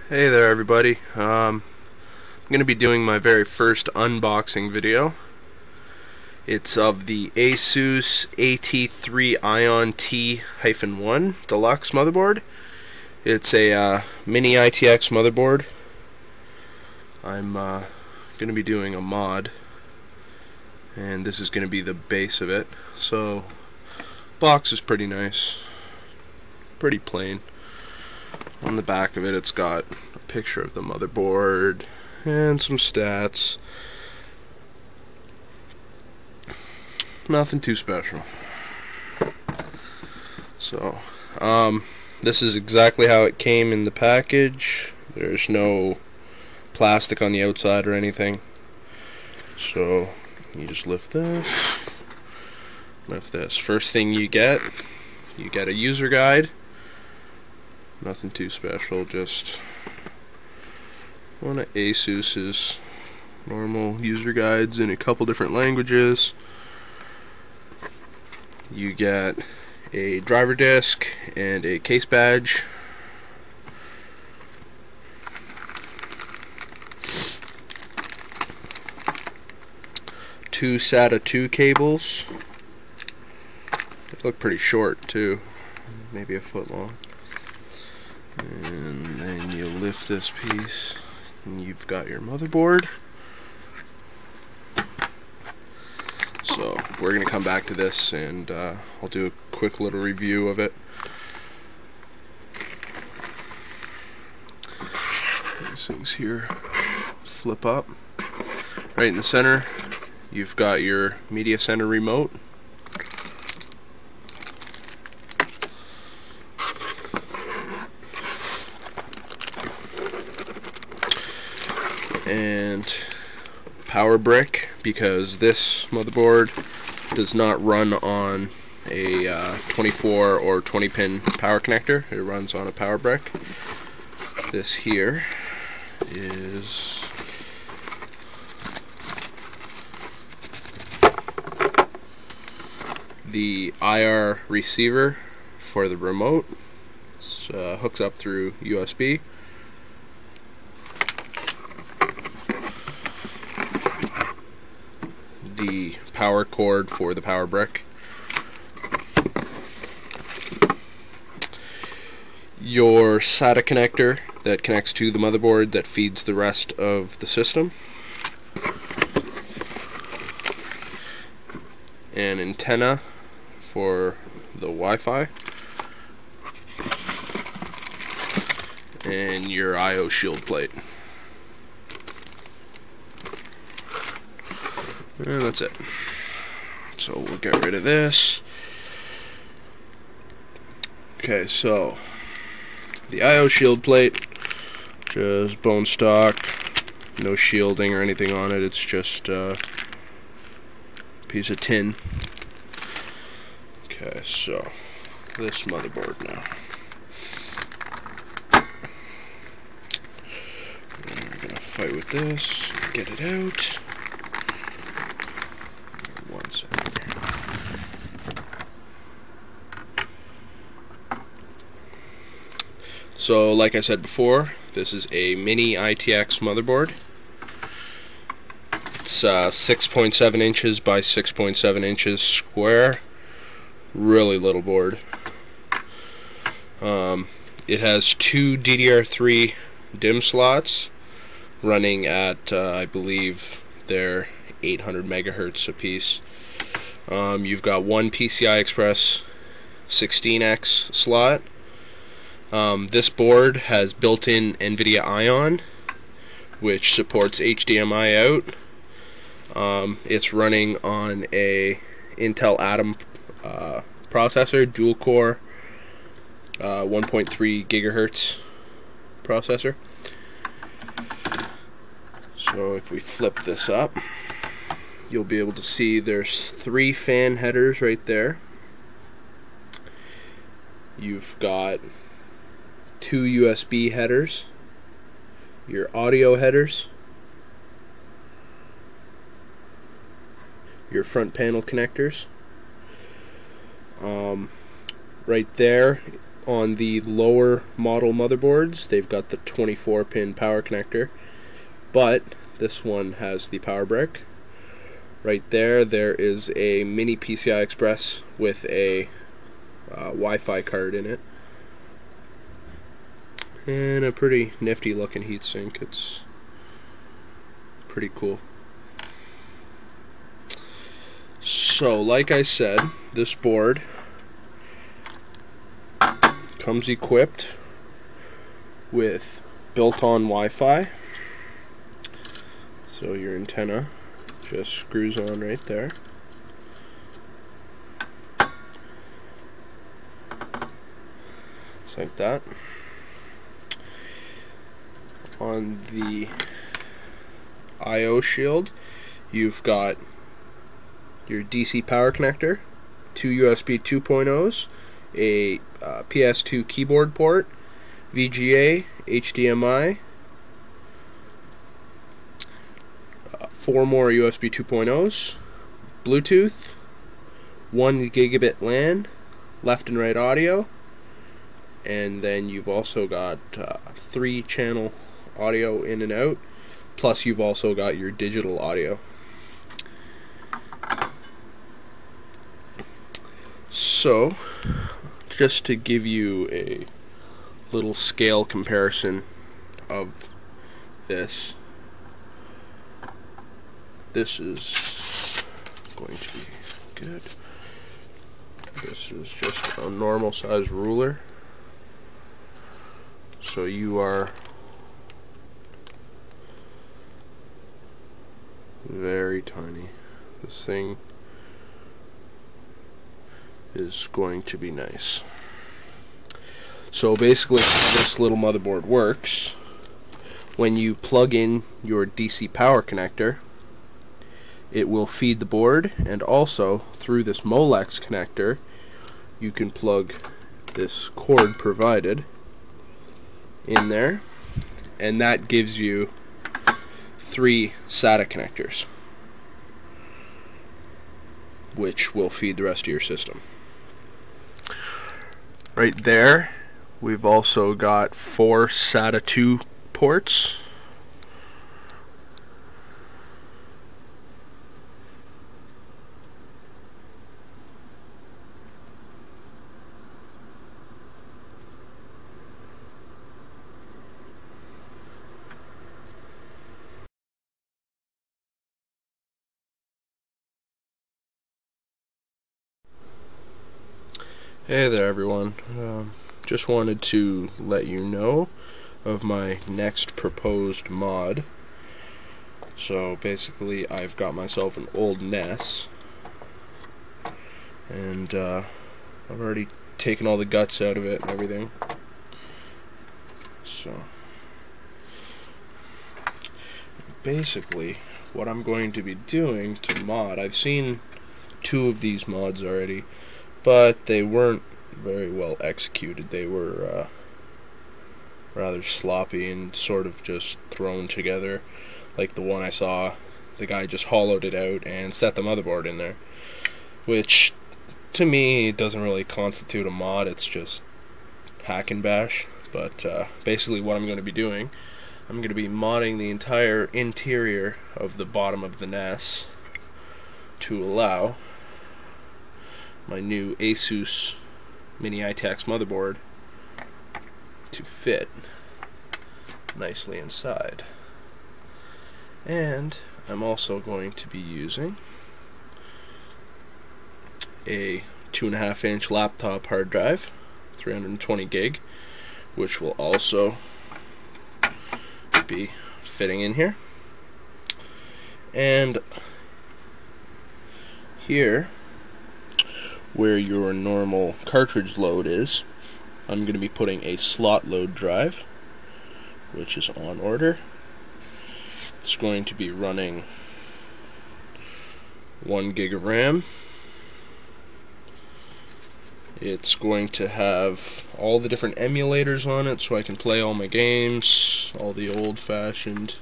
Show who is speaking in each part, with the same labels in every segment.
Speaker 1: Hey there everybody, I'm going to be doing my very first unboxing video. It's of the Asus AT3ION-1 Deluxe motherboard. It's a mini ITX motherboard. I'm going to be doing a mod, and this is going to be the base of it. So, box is pretty nice, pretty plain. On the back of it, it's got a picture of the motherboard and some stats. Nothing too special. So, this is exactly how it came in the package. There's no plastic on the outside or anything. So, you just lift this. Lift this. First thing you get a user guide. Nothing too special, just one of Asus's normal user guides in a couple different languages. You get a driver disc and a case badge. Two Sata 2 cables. They look pretty short too, maybe a foot long. And then you lift this piece and you've got your motherboard. So we're going to come back to this and I'll do a quick little review of it. These things here flip up. Right in the center you've got your media center remote. And power brick, because this motherboard does not run on a 24 or 20 pin power connector. It runs on a power brick. This here is the IR receiver for the remote. It hooks up through USB. The power cord for the power brick. Your Sata connector that connects to the motherboard that feeds the rest of the system. An antenna for the Wi-Fi. And your I/O shield plate. And that's it. So we'll get rid of this. Okay, so the I/O shield plate, just bone stock, no shielding or anything on it. It's just a piece of tin. Okay, so this motherboard now. We're gonna fight with this, get it out. So, like I said before, this is a mini ITX motherboard. It's 6.7 inches by 6.7 inches square. Really little board. It has two DDR3 DIMM slots running at, I believe, they're 800 megahertz a piece. You've got one Pci Express 16X slot. This board has built-in Nvidia Ion, which supports Hdmi Out. It's running on a Intel Atom processor, dual-core, 1.3 gigahertz processor. So if we flip this up, you'll be able to see there's 3 fan headers right there. You've got 2 USB headers, your audio headers, your front panel connectors. Right there on the lower model motherboards, they've got the 24-pin power connector, but this one has the power brick. Right there, there is a mini PCI Express with a Wi-Fi card in it, and a pretty nifty looking heatsink. It's pretty cool. So, like I said, this board comes equipped with built-on Wi-Fi. So your antenna just screws on right there. Just like that. On the I/O shield, you've got your DC power connector, two USB 2.0s, a PS2 keyboard port, VGA, HDMI, 4 more USB 2.0s, Bluetooth, 1 gigabit LAN, left and right audio, and then you've also got 3-channel audio in and out, plus you've also got your digital audio. So, just to give you a little scale comparison of this, this is going to be good. This is just a normal size ruler. So you are very tiny. This thing is going to be nice. So basically how this little motherboard works, when you plug in your DC power connector, it will feed the board, and also through this Molex connector you can plug this cord provided in there, and that gives you 3 SATA connectors, which will feed the rest of your system. Right there, we've also got 4 SATA 2 ports. Hey there everyone, just wanted to let you know of my next proposed mod. So basically I've got myself an old NES, and I've already taken all the guts out of it and everything. So basically what I'm going to be doing to mod, I've seen 2 of these mods already, but they weren't very well executed. They were rather sloppy and sort of just thrown together. Like the one I saw, the guy just hollowed it out and set the motherboard in there, which to me doesn't really constitute a mod. It's just hack and bash. But basically what I'm going to be doing, I'm going to be modding the entire interior of the bottom of the NES to allow my new Asus mini ITX motherboard to fit nicely inside. And I'm also going to be using a 2.5-inch laptop hard drive, 320 gig, which will also be fitting in here. And here, where your normal cartridge load is, I'm going to be putting a slot load drive, which is on order. It's going to be running 1 gig of RAM. It's going to have all the different emulators on it, so I can play all my games, all the old-fashioned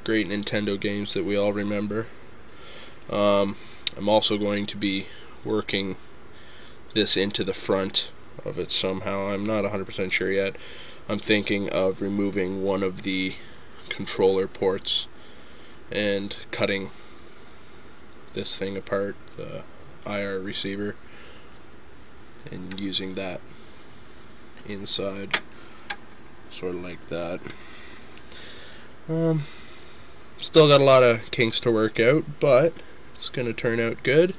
Speaker 1: great Nintendo games that we all remember. I'm also going to be working this into the front of it somehow. I'm not 100% sure yet. I'm thinking of removing one of the controller ports and cutting this thing apart, the IR receiver, and using that inside, sort of like that. Still got a lot of kinks to work out, but it's gonna turn out good,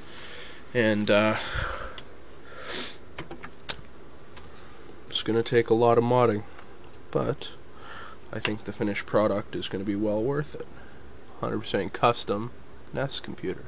Speaker 1: and it's gonna take a lot of modding, but I think the finished product is gonna be well worth it. 100% custom NES computer.